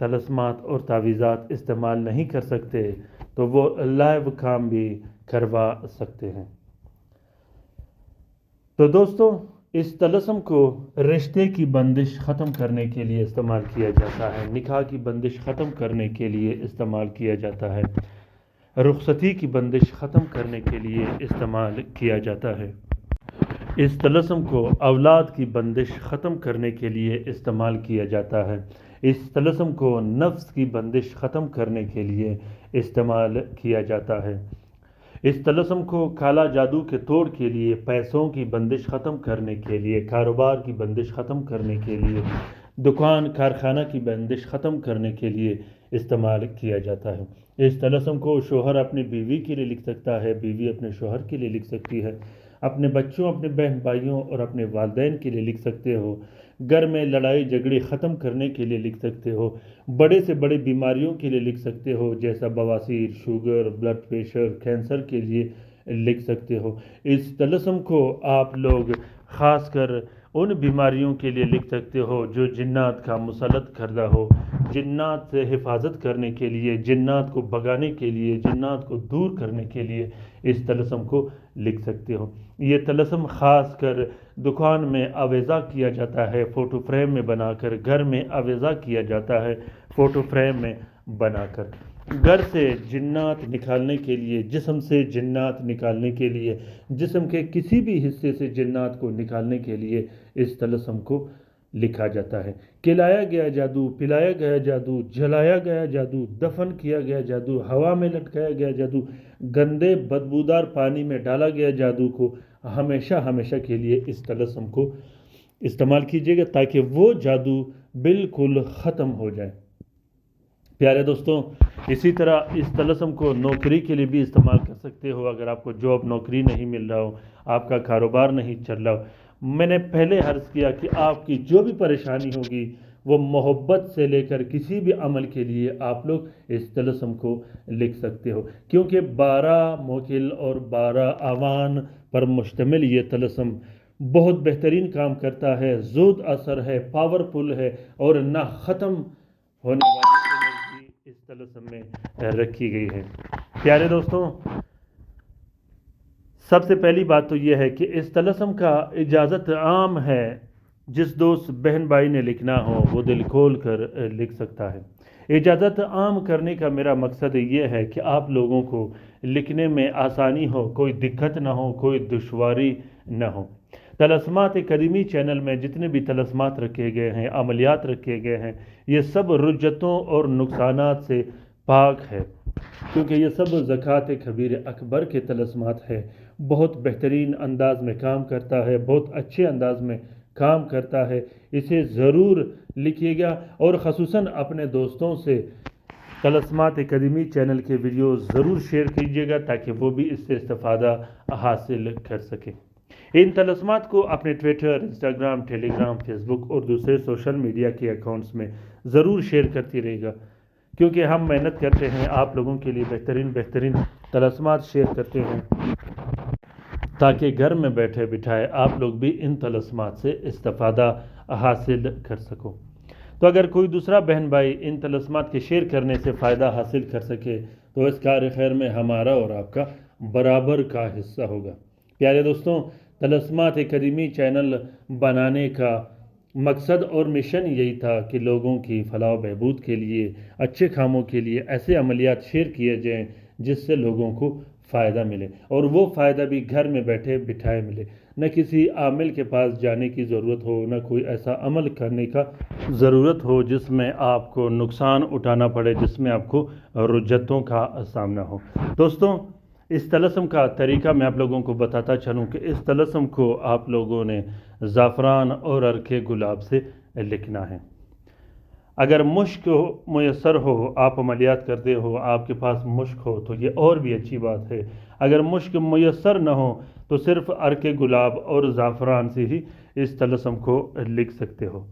طلسمات اور تعویذات استعمال نہیں کر سکتے تو وہ لائیو کام بھی کروا سکتے ہیں۔ تو دوستو، اس طلسم کو رشتے کی بندش ختم کرنے کے لیے استعمال کیا جاتا ہے، نکاح کی بندش ختم کرنے کے لیے استعمال کیا جاتا ہے، رخصتی کی بندش ختم کرنے کے لیے استعمال کیا جاتا ہے، اس طلسم کو اولاد کی بندش ختم کرنے کے لیے استعمال کیا جاتا ہے، اس طلسم کو نفس کی بندش ختم کرنے کے لیے استعمال کیا جاتا ہے، اس طلسم کو کالا جادو کے توڑ کے لیے، پیسوں کی بندش ختم کرنے کے لیے، کاروبار کی بندش ختم کرنے کے لیے، دکان کارخانہ کی بندش ختم کرنے کے لیے استعمال کیا جاتا ہے۔ اس طلسم کو شوہر اپنی بیوی کے لیے لکھ سکتا ہے، بیوی اپنے شوہر کے لیے لکھ سکتی ہے، اپنے بچوں، اپنے بہن بھائیوں اور اپنے والدین کے لیے لکھ سکتے ہو، گھر میں لڑائی جھگڑے ختم کرنے کے لیے لکھ سکتے ہو، بڑے سے بڑے بیماریوں کے لیے لکھ سکتے ہو جیسا بواسیر، شوگر، بلڈ پریشر، کینسر کے لیے لکھ سکتے ہو۔ اس طلسم کو آپ لوگ خاص کر ان بیماریوں کے لیے لکھ سکتے ہو جو جنات کا مسلط کردہ ہو، جنات سے حفاظت کرنے کے لیے، جنات کو بھگانے کے لیے، جنات کو دور کرنے کے لیے اس طلسم کو لکھ سکتے ہو۔ یہ طلسم خاص کر دکان میں آویزہ کیا جاتا ہے، فوٹو فریم میں بنا کر، گھر میں آویزہ کیا جاتا ہے فوٹو فریم میں بنا کر، گھر سے جنات نکالنے کے لیے، جسم سے جنات نکالنے کے لیے، جسم کے کسی بھی حصے سے جنات کو نکالنے کے لیے اس طلسم کو لکھا جاتا ہے۔ کھلایا گیا جادو، پلایا گیا جادو، جلایا گیا جادو، دفن کیا گیا جادو، ہوا میں لٹکایا گیا جادو، گندے بدبودار پانی میں ڈالا گیا جادو کو ہمیشہ ہمیشہ کے لیے اس طلسم کو استعمال کیجیے گا تاکہ وہ جادو بالکل ختم ہو جائے۔ پیارے دوستوں، اسی طرح اس طلسم کو نوکری کے لیے بھی استعمال کر سکتے ہو۔ اگر آپ کو جاب نوکری نہیں مل رہا ہو، آپ کا کاروبار نہیں چل رہا ہو، میں نے پہلے عرض کیا کہ آپ کی جو بھی پریشانی ہوگی وہ محبت سے لے کر کسی بھی عمل کے لیے آپ لوگ اس طلسم کو لکھ سکتے ہو، کیونکہ 12 موکل اور 12 آوان پر مشتمل یہ طلسم بہت بہترین کام کرتا ہے، زود اثر ہے، پاورفل ہے اور نہ ختم ہونے والی انرجی اس طلسم میں رکھی گئی ہے۔ پیارے دوستوں، سب سے پہلی بات تو یہ ہے کہ اس طلسم کا اجازت عام ہے، جس دوست بہن بھائی نے لکھنا ہو وہ دل کھول کر لکھ سکتا ہے۔ اجازت عام کرنے کا میرا مقصد یہ ہے کہ آپ لوگوں کو لکھنے میں آسانی ہو، کوئی دقت نہ ہو، کوئی دشواری نہ ہو۔ طلسمات قدیمی چینل میں جتنے بھی طلسمات رکھے گئے ہیں، عملیات رکھے گئے ہیں، یہ سب رجتوں اور نقصانات سے پاک ہے، کیونکہ یہ سب زکوٰۃ کبیر اکبر کے طلسمات ہے۔ بہت بہترین انداز میں کام کرتا ہے، بہت اچھے انداز میں کام کرتا ہے، اسے ضرور لکھیے گا اور خصوصاً اپنے دوستوں سے طلسمات قدیمی چینل کے ویڈیوز ضرور شیئر کیجیے گا تاکہ وہ بھی اس سے استفادہ حاصل کر سکیں۔ ان طلسمات کو اپنے ٹویٹر، انسٹاگرام، ٹیلی گرام، فیس بک اور دوسرے سوشل میڈیا کے اکاؤنٹس میں ضرور شیئر کرتی رہے گا، کیونکہ ہم محنت کرتے ہیں آپ لوگوں کے لیے بہترین طلسمات شیئر کرتے ہیں تاکہ گھر میں بیٹھے بٹھائے آپ لوگ بھی ان طلسمات سے استفادہ حاصل کر سکو۔ تو اگر کوئی دوسرا بہن بھائی ان طلسمات کے شیئر کرنے سے فائدہ حاصل کر سکے تو اس کار خیر میں ہمارا اور آپ کا برابر کا حصہ ہوگا۔ پیارے دوستوں، طلسمات قدیمی چینل بنانے کا مقصد اور مشن یہی تھا کہ لوگوں کی فلاح و بہبود کے لیے، اچھے کاموں کے لیے ایسے عملیات شیئر کیے جائیں جس سے لوگوں کو فائدہ ملے، اور وہ فائدہ بھی گھر میں بیٹھے بٹھائے ملے، نہ کسی عامل کے پاس جانے کی ضرورت ہو، نہ کوئی ایسا عمل کرنے کا ضرورت ہو جس میں آپ کو نقصان اٹھانا پڑے، جس میں آپ کو رجتوں کا سامنا ہو۔ دوستوں، اس طلسم کا طریقہ میں آپ لوگوں کو بتاتا چلوں کہ اس طلسم کو آپ لوگوں نے زعفران اور عرق گلاب سے لکھنا ہے۔ اگر مشک میسر ہو، آپ عملیات کرتے ہو، آپ کے پاس مشک ہو تو یہ اور بھی اچھی بات ہے۔ اگر مشک میسر نہ ہو تو صرف عرق گلاب اور زعفران سے ہی اس طلسم کو لکھ سکتے ہو۔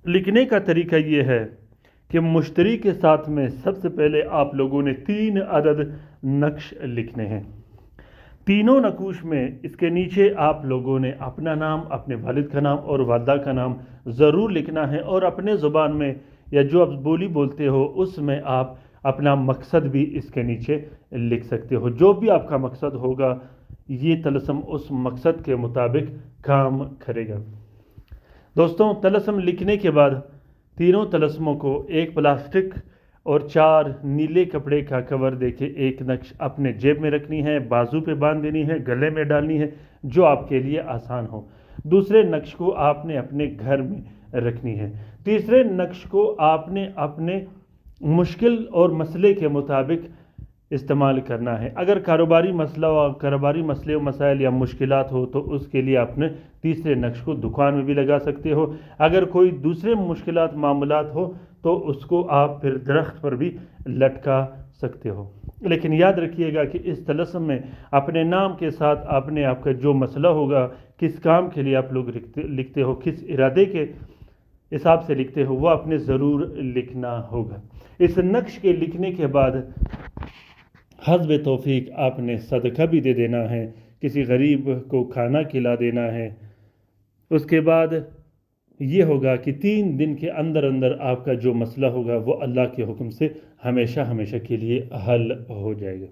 لکھنے کا طریقہ یہ ہے کہ مشتری کے ساتھ میں سب سے پہلے آپ لوگوں نے 3 عدد نقش لکھنے ہیں۔ تینوں نقوش میں اس کے نیچے آپ لوگوں نے اپنا نام، اپنے والد کا نام اور والدہ کا نام ضرور لکھنا ہے، اور اپنے زبان میں یا جو آپ بولی بولتے ہو اس میں آپ اپنا مقصد بھی اس کے نیچے لکھ سکتے ہو۔ جو بھی آپ کا مقصد ہوگا یہ طلسم اس مقصد کے مطابق کام کرے گا۔ دوستوں، طلسم لکھنے کے بعد تینوں طلسموں کو ایک پلاسٹک اور 4 نیلے کپڑے کا کور دے کے ایک نقش اپنے جیب میں رکھنی ہے، بازو پہ باندھ دینی ہے، گلے میں ڈالنی ہے، جو آپ کے لیے آسان ہو۔ دوسرے نقش کو آپ نے اپنے گھر میں رکھنی ہے۔ تیسرے نقش کو آپ نے اپنے مشکل اور مسئلے کے مطابق استعمال کرنا ہے۔ اگر کاروباری مسئلے و مسائل یا مشکلات ہو تو اس کے لیے آپ نے تیسرے نقش کو دکان میں بھی لگا سکتے ہو۔ اگر کوئی دوسرے مشکلات معاملات ہو تو اس کو آپ پھر درخت پر بھی لٹکا سکتے ہو۔ لیکن یاد رکھیے گا کہ اس طلسم میں اپنے نام کے ساتھ آپ کا جو مسئلہ ہوگا، کس کام کے لیے آپ لوگ لکھتے ہو، کس ارادے کے حساب سے لکھتے ہو، وہ آپ نے ضرور لکھنا ہوگا۔ اس نقش کے لکھنے کے بعد حسب توفیق آپ نے صدقہ بھی دے دینا ہے، کسی غریب کو کھانا کھلا دینا ہے۔ اس کے بعد یہ ہوگا کہ 3 دن کے اندر آپ کا جو مسئلہ ہوگا وہ اللہ کے حکم سے ہمیشہ کے لیے حل ہو جائے گا۔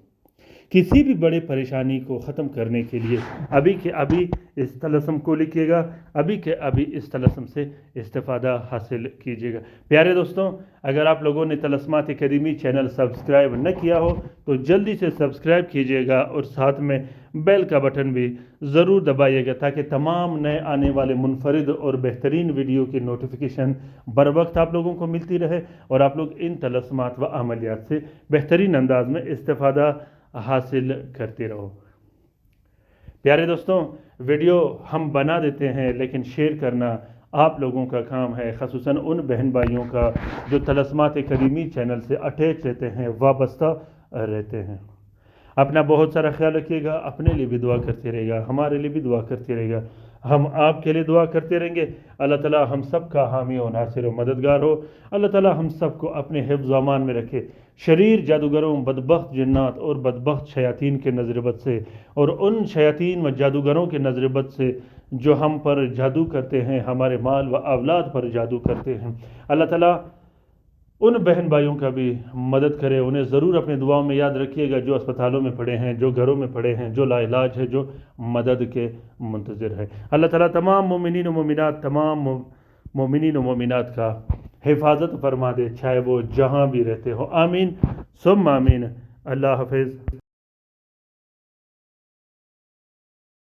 کسی بھی بڑے پریشانی کو ختم کرنے کے لیے ابھی کے ابھی اس طلسم کو لکھیے گا، ابھی کے ابھی اس طلسم سے استفادہ حاصل کیجیے گا۔ پیارے دوستوں، اگر آپ لوگوں نے طلسمات اکیڈمی چینل سبسکرائب نہ کیا ہو تو جلدی سے سبسکرائب کیجیے گا اور ساتھ میں بیل کا بٹن بھی ضرور دبائیے گا تاکہ تمام نئے آنے والے منفرد اور بہترین ویڈیو کی نوٹیفیکیشن بر وقت آپ لوگوں کو ملتی رہے اور آپ لوگ ان طلسمات و عملیات سے بہترین انداز میں استفادہ حاصل کرتے رہو۔ پیارے دوستوں، ویڈیو ہم بنا دیتے ہیں لیکن شیئر کرنا آپ لوگوں کا کام ہے، خصوصاً ان بہن بھائیوں کا جو طلسمات اکیڈمی چینل سے اٹیچ رہتے ہیں، وابستہ رہتے ہیں۔ اپنا بہت سارا خیال رکھیے گا، اپنے لیے بھی دعا کرتے رہے گا، ہمارے لیے بھی دعا کرتے رہے گا، ہم آپ کے لیے دعا کرتے رہیں گے۔ اللہ تعالیٰ ہم سب کا حامی و ناصر و مددگار ہو۔ اللہ تعالیٰ ہم سب کو اپنے حفظ و امان میں رکھے، شریر جادوگروں، بدبخت جنات اور بدبخت شیاطین کے نظر بد سے، اور ان شیاطین و جادوگروں کے نظر بد سے جو ہم پر جادو کرتے ہیں، ہمارے مال و اولاد پر جادو کرتے ہیں۔ اللہ تعالیٰ ان بہن بھائیوں کا بھی مدد کرے، انہیں ضرور اپنے دعاؤں میں یاد رکھیے گا جو اسپتالوں میں پڑے ہیں، جو گھروں میں پڑے ہیں، جو لا علاج ہے، جو مدد کے منتظر ہے۔ اللہ تعالیٰ تمام مومنین و مومنات کا حفاظت فرما دے، چاہے وہ جہاں بھی رہتے ہو۔ آمین ثم آمین۔ اللہ حافظ۔